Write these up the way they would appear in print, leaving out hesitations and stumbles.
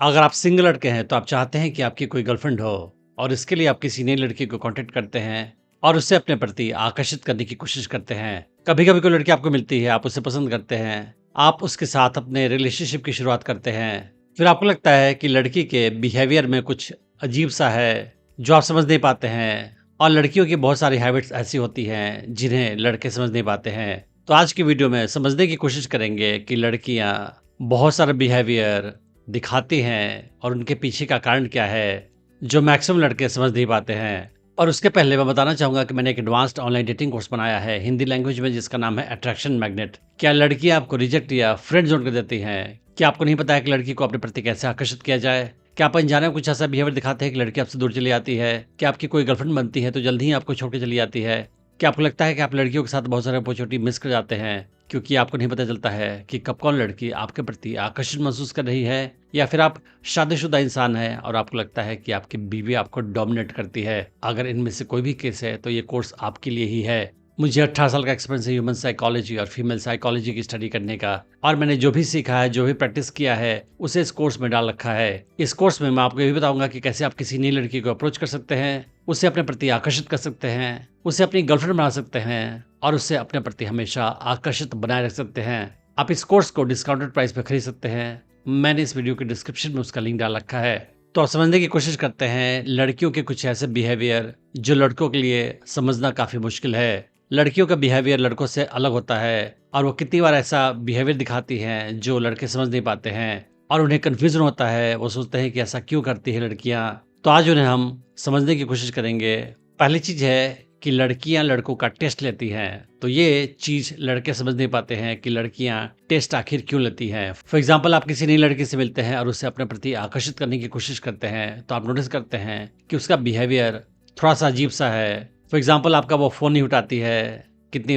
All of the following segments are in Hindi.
अगर आप सिंगल लड़के हैं तो आप चाहते हैं कि आपकी कोई गर्लफ्रेंड हो और इसके लिए आप किसी नई लड़की को कांटेक्ट करते हैं और उससे अपने प्रति आकर्षित करने की कोशिश करते हैं। कभी कभी कोई लड़की आपको मिलती है, आप उसे पसंद करते हैं, आप उसके साथ अपने रिलेशनशिप की शुरुआत करते हैं। फिर आपको लगता है कि लड़की के बिहेवियर में कुछ अजीब सा है जो आप समझ नहीं पाते हैं, और लड़कियों की बहुत सारी हैबिट्स ऐसी होती हैं जिन्हें लड़के समझ नहीं पाते हैं। तो आज की वीडियो में समझने की कोशिश करेंगे कि लड़कियां बहुत सारा बिहेवियर दिखाती हैं और उनके पीछे का कारण क्या है, जो मैक्सिमम लड़के समझ नहीं पाते हैं। और उसके पहले मैं बताना चाहूंगा कि मैंने एक एडवांस्ड ऑनलाइन डेटिंग कोर्स बनाया है हिंदी लैंग्वेज में, जिसका नाम है अट्रैक्शन मैग्नेट। क्या लड़कियां आपको रिजेक्ट या फ्रेंड जोन कर देती हैं? क्या आपको नहीं पता है कि लड़की को अपने प्रति कैसे आकर्षित किया जाए? क्या आप अनजाने में कुछ ऐसा बिहेवियर दिखाते हैं कि लड़की आपसे दूर चली आती है? क्या आपकी कोई गर्लफ्रेंड बनती है तो जल्दी ही आपको छोड़ के चली जाती है? क्या आपको लगता है कि आप लड़कियों के साथ बहुत सारे अपॉर्चुनिटी मिस कर जाते हैं क्योंकि आपको नहीं पता चलता है कि कब कौन लड़की आपके प्रति आकर्षण महसूस कर रही है? या फिर आप शादीशुदा इंसान हैं और आपको लगता है कि आपकी बीवी आपको डोमिनेट करती है? अगर इनमें से कोई भी केस है तो ये कोर्स आपके लिए ही है। मुझे 18 साल का एक्सपीरियंस है ह्यूमन साइकोलॉजी और फीमेल साइकोलॉजी की स्टडी करने का, और मैंने जो भी सीखा है, जो भी प्रैक्टिस किया है, उसे इस कोर्स में डाल रखा है। इस कोर्स में मैं आपको ये भी बताऊंगा कि कैसे आप किसी नई लड़की को अप्रोच कर सकते हैं, उसे अपने प्रति आकर्षित कर सकते हैं, उसे अपनी गर्लफ्रेंड बना सकते हैं और उसे अपने प्रति हमेशा आकर्षित बनाए रख सकते हैं। आप इस कोर्स को डिस्काउंटेड प्राइस पे खरीद सकते हैं। मैंने इस वीडियो के डिस्क्रिप्शन में उसका लिंक डाल रखा है। तो आप समझने की कोशिश करते हैं लड़कियों के कुछ ऐसे बिहेवियर जो लड़कों के लिए समझना काफी मुश्किल है। लड़कियों का बिहेवियर लड़कों से अलग होता है और वो कितनी बार ऐसा बिहेवियर दिखाती हैं जो लड़के समझ नहीं पाते हैं और उन्हें कंफ्यूजन होता है। वो सोचते हैं कि ऐसा क्यों करती है लड़कियां। तो आज उन्हें हम समझने की कोशिश करेंगे। पहली चीज है कि लड़कियां लड़कों का टेस्ट लेती हैं। तो ये चीज लड़के समझ नहीं पाते हैं कि लड़कियां टेस्ट आखिर क्यों लेती हैं। फॉर एग्जाम्पल, आप किसी नई लड़की से मिलते हैं और उससे अपने प्रति आकर्षित करने की कोशिश करते हैं तो आप नोटिस करते हैं कि उसका बिहेवियर थोड़ा सा अजीब सा है। फॉर एग्जाम्पल, आपका वो फोन नहीं उठाती है। कितनी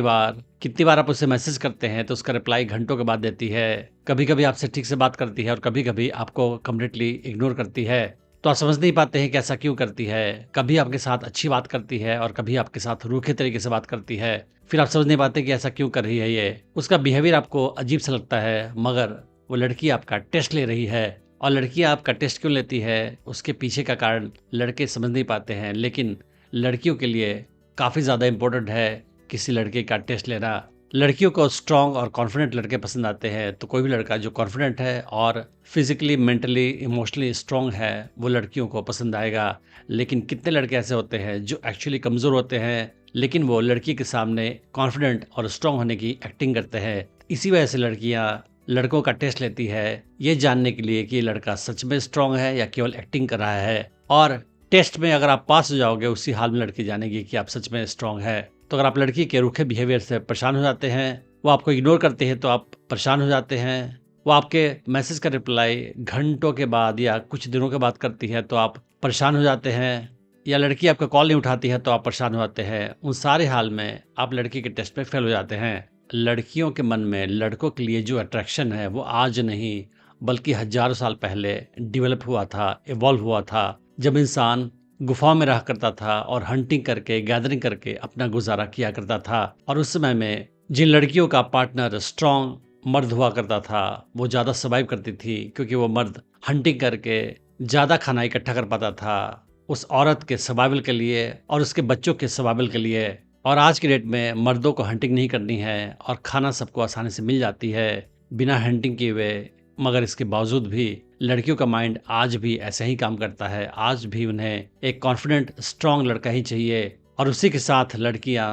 बार आप उससे मैसेज करते हैं तो उसका रिप्लाई घंटों के बाद देती है। कभी कभी आपसे ठीक से बात करती है और कभी कभी आपको कम्प्लीटली इग्नोर करती है। तो आप समझ नहीं पाते हैं कि ऐसा क्यों करती है। कभी आपके साथ अच्छी बात करती है और कभी आपके साथ रूखे तरीके से बात करती है। फिर आप समझ नहीं पाते कि ऐसा क्यों कर रही है। ये उसका बिहेवियर आपको अजीब सा लगता है, मगर वो लड़की आपका टेस्ट ले रही है। और लड़कियां आपका टेस्ट क्यों लेती है, उसके पीछे का कारण लड़के समझ नहीं पाते हैं, लेकिन लड़कियों के लिए काफी ज्यादा इंपॉर्टेंट है किसी लड़के का टेस्ट लेना। लड़कियों को स्ट्रांग और कॉन्फिडेंट लड़के पसंद आते हैं। तो कोई भी लड़का जो कॉन्फिडेंट है और फिजिकली, मेंटली, इमोशनली स्ट्रांग है वो लड़कियों को पसंद आएगा। लेकिन कितने लड़के ऐसे होते हैं जो एक्चुअली कमजोर होते हैं लेकिन वो लड़की के सामने कॉन्फिडेंट और स्ट्रांग होने की एक्टिंग करते हैं। इसी वजह से लड़कियां लड़कों का टेस्ट लेती है, ये जानने के लिए कि ये लड़का सच में स्ट्रांग है या केवल एक्टिंग कर रहा है। और टेस्ट में अगर आप पास हो जाओगे, उसी हाल में लड़की जानेगी कि आप सच में स्ट्रांग है। तो अगर आप लड़की के रूखे बिहेवियर से परेशान हो जाते हैं, वो आपको इग्नोर करते हैं तो आप परेशान हो जाते हैं, वो आपके मैसेज का रिप्लाई घंटों के बाद या कुछ दिनों के बाद करती है तो आप परेशान हो जाते हैं, या लड़की आपका कॉल नहीं उठाती है तो आप परेशान हो जाते हैं, उन सारे हाल में आप लड़की के टेस्ट में फेल हो जाते हैं। लड़कियों के मन में लड़कों के लिए जो अट्रैक्शन है वो आज नहीं बल्कि हजारों साल पहले डिवेलप हुआ था, इवॉल्व हुआ था, जब इंसान गुफाओं में रहा करता था और हंटिंग करके, गैदरिंग करके अपना गुजारा किया करता था। और उस समय में जिन लड़कियों का पार्टनर स्ट्रांग मर्द हुआ करता था वो ज्यादा सर्वाइव करती थी, क्योंकि वो मर्द हंटिंग करके ज्यादा खाना इकट्ठा कर पाता था उस औरत के सर्वाइवल के लिए और उसके बच्चों के सर्वाइवल के लिए। और आज की डेट में मर्दों को हंटिंग नहीं करनी है और खाना सबको आसानी से मिल जाती है बिना हंटिंग किए हुए, मगर इसके बावजूद भी लड़कियों का माइंड आज भी ऐसे ही काम करता है। आज भी उन्हें एक कॉन्फिडेंट स्ट्रांग लड़का ही चाहिए और उसी के साथ लड़कियां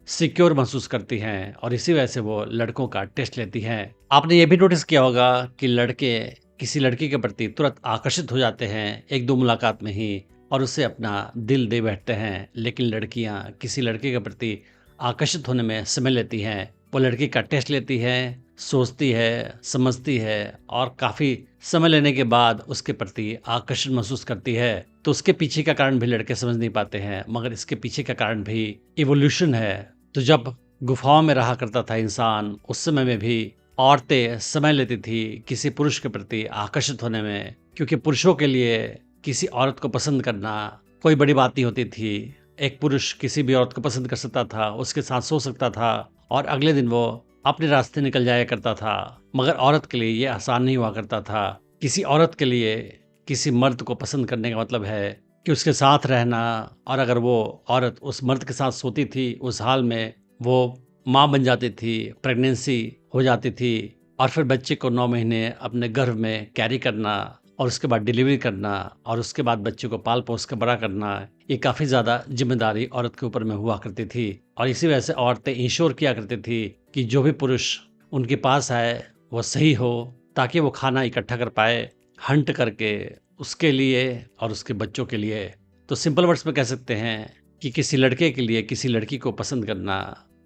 सिक्योर महसूस करती हैं और इसी वजह से वो लड़कों का टेस्ट लेती हैं। आपने ये भी नोटिस किया होगा कि लड़के किसी लड़की के प्रति तुरंत आकर्षित हो जाते हैं एक दो मुलाकात में ही और उससे अपना दिल दे बैठते हैं, लेकिन लड़कियां किसी लड़के के प्रति आकर्षित होने में समय लेती हैं। वो लड़की का टेस्ट लेती है, सोचती है, समझती है और काफी समय लेने के बाद उसके प्रति आकर्षण महसूस करती है। तो उसके पीछे का कारण भी लड़के समझ नहीं पाते हैं, मगर इसके पीछे का कारण भी इवोल्यूशन है। तो जब गुफाओं में रहा करता था इंसान, उस समय में भी औरतें समय लेती थी किसी पुरुष के प्रति आकर्षित होने में, क्योंकि पुरुषों के लिए किसी औरत को पसंद करना कोई बड़ी बात नहीं होती थी। एक पुरुष किसी भी औरत को पसंद कर सकता था, उसके साथ सो सकता था और अगले दिन वो अपने रास्ते निकल जाया करता था। मगर औरत के लिए ये आसान नहीं हुआ करता था। किसी औरत के लिए किसी मर्द को पसंद करने का मतलब है कि उसके साथ रहना, और अगर वो औरत उस मर्द के साथ सोती थी, उस हाल में वो माँ बन जाती थी, प्रेगनेंसी हो जाती थी, और फिर बच्चे को 9 महीने अपने गर्भ में कैरी करना, और उसके बाद डिलीवरी करना, और उसके बाद बच्चे को पाल पोस कर बड़ा करना, ये काफ़ी ज़्यादा जिम्मेदारी औरत के ऊपर में हुआ करती थी। और इसी वजह से औरतें इंश्योर किया करती थी कि जो भी पुरुष उनके पास आए वो सही हो, ताकि वो खाना इकट्ठा कर पाए, हंट करके उसके लिए और उसके बच्चों के लिए। तो सिंपल वर्ड्स में कह सकते हैं कि किसी लड़के के लिए किसी लड़की को पसंद करना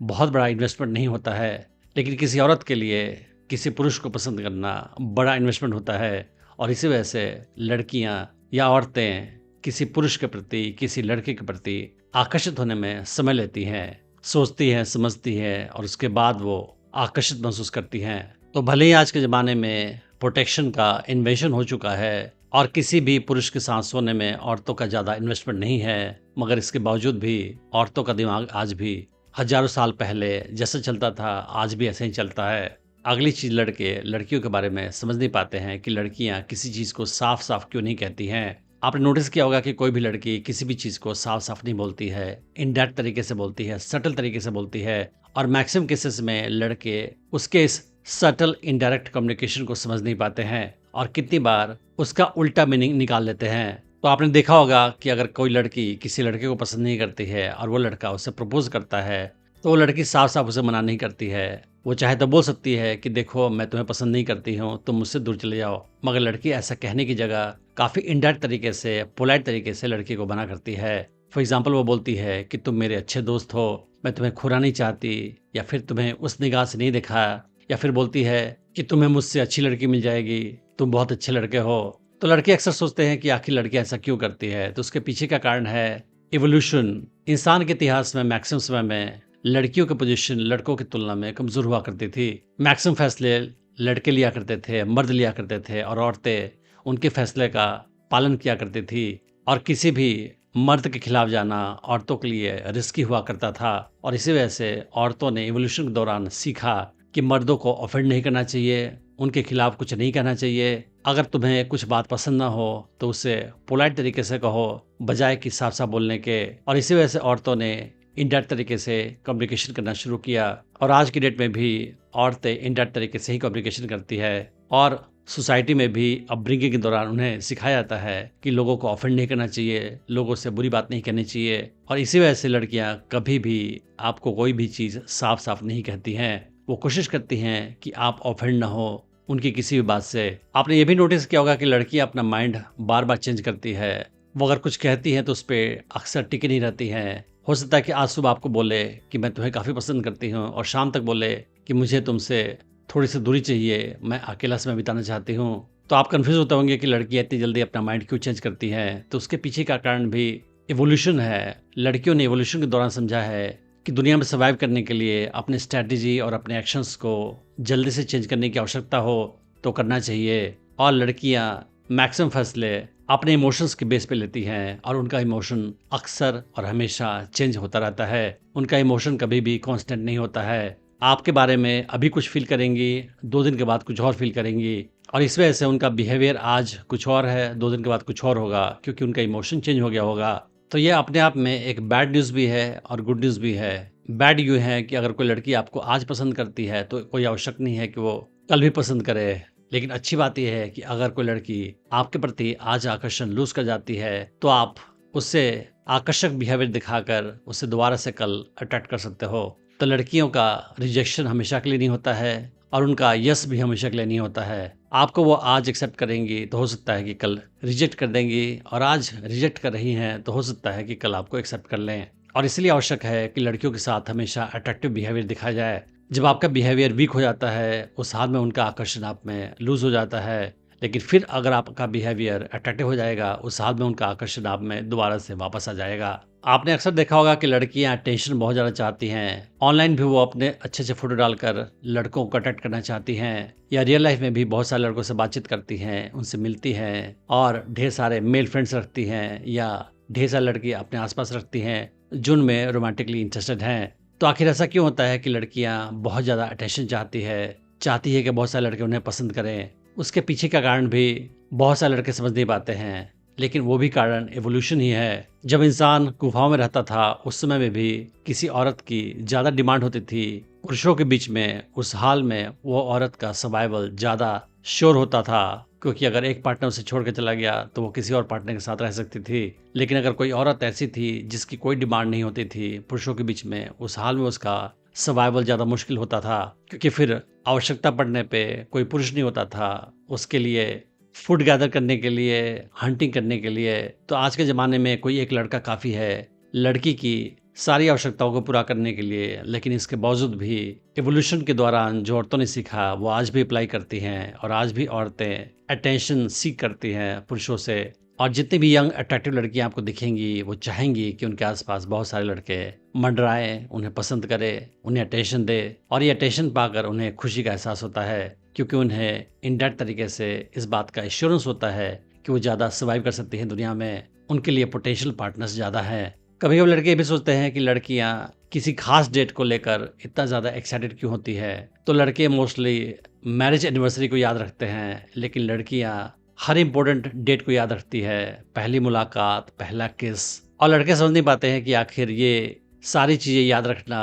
बहुत बड़ा इन्वेस्टमेंट नहीं होता है, लेकिन किसी औरत के लिए किसी पुरुष को पसंद करना बड़ा इन्वेस्टमेंट होता है। और इसी वजह से लड़कियां या औरतें किसी पुरुष के प्रति, किसी लड़के के प्रति आकर्षित होने में समय लेती हैं, सोचती हैं, समझती हैं, और उसके बाद वो आकर्षित महसूस करती हैं। तो भले ही आज के ज़माने में प्रोटेक्शन का इन्वेंशन हो चुका है और किसी भी पुरुष के साथ सोने में औरतों का ज़्यादा इन्वेस्टमेंट नहीं है, मगर इसके बावजूद भी औरतों का दिमाग आज भी हजारों साल पहले जैसे चलता था आज भी ऐसे ही चलता है। अगली चीज़, लड़के लड़कियों के बारे में समझ नहीं पाते हैं कि लड़कियां किसी चीज़ को साफ साफ क्यों नहीं कहती हैं। आपने नोटिस किया होगा कि कोई भी लड़की किसी भी चीज़ को साफ साफ नहीं बोलती है, इनडायरेक्ट तरीके से बोलती है, सटल तरीके से बोलती है, और मैक्सिमम केसेस में लड़के उसके इस सटल इनडायरेक्ट कम्युनिकेशन को समझ नहीं पाते हैं और कितनी बार उसका उल्टा मीनिंग निकाल लेते हैं। तो आपने देखा होगा कि अगर कोई लड़की किसी लड़के को पसंद नहीं करती है और वो लड़का उसे प्रपोज करता है, तो वो लड़की साफ साफ उसे मना नहीं करती है। वो चाहे तो बोल सकती है कि देखो मैं तुम्हें पसंद नहीं करती हूँ, तुम मुझसे दूर चले जाओ, मगर लड़की ऐसा कहने की जगह काफ़ी इनडायरेक्ट तरीके से, पोलाइट तरीके से लड़की को मना करती है। फॉर एग्जाम्पल, वो बोलती है कि तुम मेरे अच्छे दोस्त हो, मैं तुम्हें खुरा नहीं चाहती, या फिर तुम्हें उस निगाह से नहीं देखा, या फिर बोलती है कि तुम्हें मुझसे अच्छी लड़की मिल जाएगी, तुम बहुत अच्छे लड़के हो। तो लड़के अक्सर सोचते हैं कि आखिर लड़की ऐसा क्यों करती है, तो उसके पीछे का कारण है इवोल्यूशन। इंसान के इतिहास में मैक्सिमम समय में लड़कियों की पोजीशन लड़कों की तुलना में कमजोर हुआ करती थी। मैक्सिमम फैसले लड़के लिया करते थे, मर्द लिया करते थे, और औरतें उनके फैसले का पालन किया करती थी। और किसी भी मर्द के खिलाफ जाना औरतों के लिए रिस्की हुआ करता था। और इसी वजह से औरतों ने इवोल्यूशन के दौरान सीखा कि मर्दों को ऑफेंड नहीं करना चाहिए, उनके खिलाफ कुछ नहीं कहना चाहिए। अगर तुम्हें कुछ बात पसंद ना हो तो उसे पोलाइट तरीके से कहो, बजाय कि साफ साफ बोलने के। और इसी वजह से औरतों ने इनडायरेक्ट तरीके से कम्युनिकेशन करना शुरू किया, और आज की डेट में भी औरतें इनडायरेक्ट तरीके से ही कम्युनिकेशन करती है। और सोसाइटी में भी अपब्रिंगिंग के दौरान उन्हें सिखाया जाता है कि लोगों को ऑफेंड नहीं करना चाहिए, लोगों से बुरी बात नहीं कहनी चाहिए। और इसी वजह से लड़कियां कभी भी आपको कोई भी चीज़ साफ साफ नहीं कहती हैं। वो कोशिश करती हैं कि आप ऑफेंड ना हो उनकी किसी भी बात से। आपने ये भी नोटिस किया होगा कि लड़कियां अपना माइंड बार बार चेंज करती है। वो अगर कुछ कहती हैं तो उस पर अक्सर टिकी नहीं रहती हैं। हो सकता है कि आज सुबह आपको बोले कि मैं तुम्हें काफ़ी पसंद करती हूँ, और शाम तक बोले कि मुझे तुमसे थोड़ी सी दूरी चाहिए, मैं अकेला समय बिताना चाहती हूँ। तो आप कंफ्यूज होते होंगे कि लड़कियाँ इतनी जल्दी अपना माइंड क्यों चेंज करती हैं। तो उसके पीछे का कारण भी इवोल्यूशन है। लड़कियों ने इवोल्यूशन के दौरान समझा है कि दुनिया में सर्वाइव करने के लिए अपने स्ट्रैटेजी और अपने एक्शंस को जल्दी से चेंज करने की आवश्यकता हो तो करना चाहिए। और लड़कियां मैक्सिमम फैसले अपने इमोशंस के बेस पे लेती हैं, और उनका इमोशन अक्सर और हमेशा चेंज होता रहता है। उनका इमोशन कभी भी कांस्टेंट नहीं होता है। आपके बारे में अभी कुछ फील करेंगी, 2 दिन के बाद कुछ और फील करेंगी, और इस वजह से उनका बिहेवियर आज कुछ और है, 2 दिन के बाद कुछ और होगा, क्योंकि उनका इमोशन चेंज हो गया होगा। तो ये अपने आप में एक बैड न्यूज़ भी है और गुड न्यूज़ भी है। बैड यूँ है कि अगर कोई लड़की आपको आज पसंद करती है तो कोई आवश्यक नहीं है कि वो कल भी पसंद करे। लेकिन अच्छी बात यह है कि अगर कोई लड़की आपके प्रति आज आकर्षण लूज कर जाती है तो आप उससे आकर्षक बिहेवियर दिखाकर उसे दोबारा से कल अट्रैक्ट कर सकते हो। तो लड़कियों का रिजेक्शन हमेशा के लिए नहीं होता है, और उनका यस भी हमेशा के लिए नहीं होता है। आपको वो आज एक्सेप्ट करेंगी तो हो सकता है कि कल रिजेक्ट कर देंगी, और आज रिजेक्ट कर रही हैं तो हो सकता है कि कल आपको एक्सेप्ट कर लें। और इसलिए आवश्यक है कि लड़कियों के साथ हमेशा अट्रैक्टिव बिहेवियर दिखाया जाए। जब आपका बिहेवियर वीक हो जाता है उस हाल में उनका आकर्षण आप में लूज हो जाता है, लेकिन फिर अगर आपका बिहेवियर अट्रैक्टिव हो जाएगा उस हाल में उनका आकर्षण आप में दोबारा से वापस आ जाएगा। आपने अक्सर देखा होगा कि लड़कियां अटेंशन बहुत ज़्यादा चाहती हैं। ऑनलाइन भी वो अपने अच्छे से फोटो डालकर लड़कों को अट्रैक्ट करना चाहती हैं, या रियल लाइफ में भी बहुत सारे लड़कों से बातचीत करती हैं, उनसे मिलती हैं, और ढेर सारे मेल फ्रेंड्स रखती हैं, या ढेर सारे लड़की अपने आसपास रखती हैं जिनमें रोमांटिकली इंटरेस्टेड हैं। तो आखिर ऐसा क्यों होता है कि लड़कियां बहुत ज़्यादा अटेंशन चाहती है कि बहुत सारे लड़के उन्हें पसंद करें? उसके पीछे का कारण भी बहुत सारे लड़के समझ नहीं पाते हैं, लेकिन वो भी कारण एवोल्यूशन ही है। जब इंसान गुफाओं में रहता था, उस समय में भी किसी औरत की ज़्यादा डिमांड होती थी पुरुषों के बीच में। उस हाल में वो औरत का सर्वाइवल ज़्यादा श्योर होता था, क्योंकि अगर एक पार्टनर उसे छोड़ के चला गया तो वो किसी और पार्टनर के साथ रह सकती थी। लेकिन अगर कोई औरत ऐसी थी जिसकी कोई डिमांड नहीं होती थी पुरुषों के बीच में, उस हाल में उसका सर्वाइवल ज़्यादा मुश्किल होता था, क्योंकि फिर आवश्यकता पड़ने पे कोई पुरुष नहीं होता था उसके लिए फूड गैदर करने के लिए, हंटिंग करने के लिए। तो आज के ज़माने में कोई एक लड़का काफ़ी है लड़की की सारी आवश्यकताओं को पूरा करने के लिए। लेकिन इसके बावजूद भी एवोल्यूशन के दौरान जो औरतों ने सीखा वो आज भी अप्लाई करती हैं, और आज भी औरतें अटेंशन सीख करती हैं पुरुषों से। और जितनी भी यंग अट्रैक्टिव लड़कियां आपको दिखेंगी, वो चाहेंगी कि उनके आसपास बहुत सारे लड़के मंडराएं, उन्हें पसंद करें, उन्हें अटेंशन दे। और ये अटेंशन पाकर उन्हें खुशी का एहसास होता है, क्योंकि उन्हें इनडायरेक्ट तरीके से इस बात का एश्योरेंस होता है कि वो ज़्यादा सर्वाइव कर सकती हैं दुनिया में, उनके लिए पोटेंशियल पार्टनर्स ज़्यादा हैं। कभी कभी लड़के भी सोचते हैं कि लड़कियां किसी खास डेट को लेकर इतना ज़्यादा एक्साइटेड क्यों होती है। तो लड़के मोस्टली मैरिज एनिवर्सरी को याद रखते हैं, लेकिन लड़कियां हर इंपॉर्टेंट डेट को याद रखती है, पहली मुलाकात, पहला किस। और लड़के समझ नहीं पाते हैं कि आखिर ये सारी चीज़ें याद रखना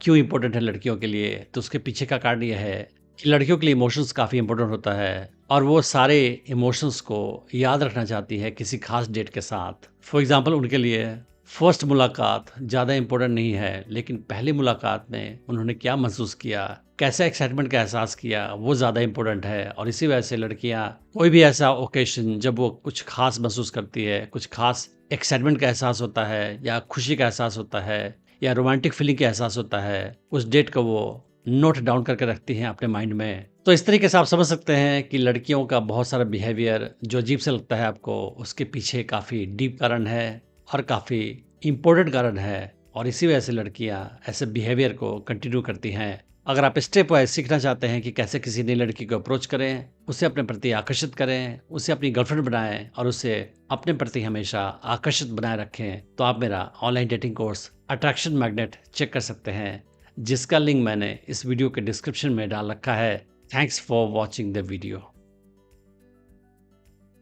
क्यों इंपॉर्टेंट है लड़कियों के लिए। तो उसके पीछे का कारण यह है कि लड़कियों के लिए इमोशंस काफ़ी इंपॉर्टेंट होता है, और वो सारे इमोशंस को याद रखना चाहती है किसी खास डेट के साथ। फॉर एग्जाम्पल, उनके लिए फर्स्ट मुलाकात ज़्यादा इंपॉर्टेंट नहीं है, लेकिन पहली मुलाकात में उन्होंने क्या महसूस किया, कैसा एक्साइटमेंट का एहसास किया, वो ज़्यादा इंपॉर्टेंट है। और इसी वजह से लड़कियां कोई भी ऐसा ओकेशन जब वो कुछ खास महसूस करती है, कुछ खास एक्साइटमेंट का एहसास होता है, या खुशी का एहसास होता है, या रोमांटिक फीलिंग का एहसास होता है, उस डेट को वो नोट डाउन करके रखती हैं अपने माइंड में। तो इस तरीके से आप समझ सकते हैं कि लड़कियों का बहुत सारा बिहेवियर जो अजीब से लगता है आपको, उसके पीछे काफ़ी डीप कारण है और काफ़ी इम्पोर्टेंट कारण है। और इसी वजह से लड़कियां ऐसे बिहेवियर को कंटिन्यू करती हैं। अगर आप स्टेप वाइज सीखना चाहते हैं कि कैसे किसी नई लड़की को अप्रोच करें, उसे अपने प्रति आकर्षित करें, उसे अपनी गर्लफ्रेंड बनाएं और उसे अपने प्रति हमेशा आकर्षित बनाए रखें, तो आप मेरा online dating course attraction magnet check कर सकते हैं, जिसका लिंक मैंने इस वीडियो के डिस्क्रिप्शन में डाल रखा है। Thanks for watching the video.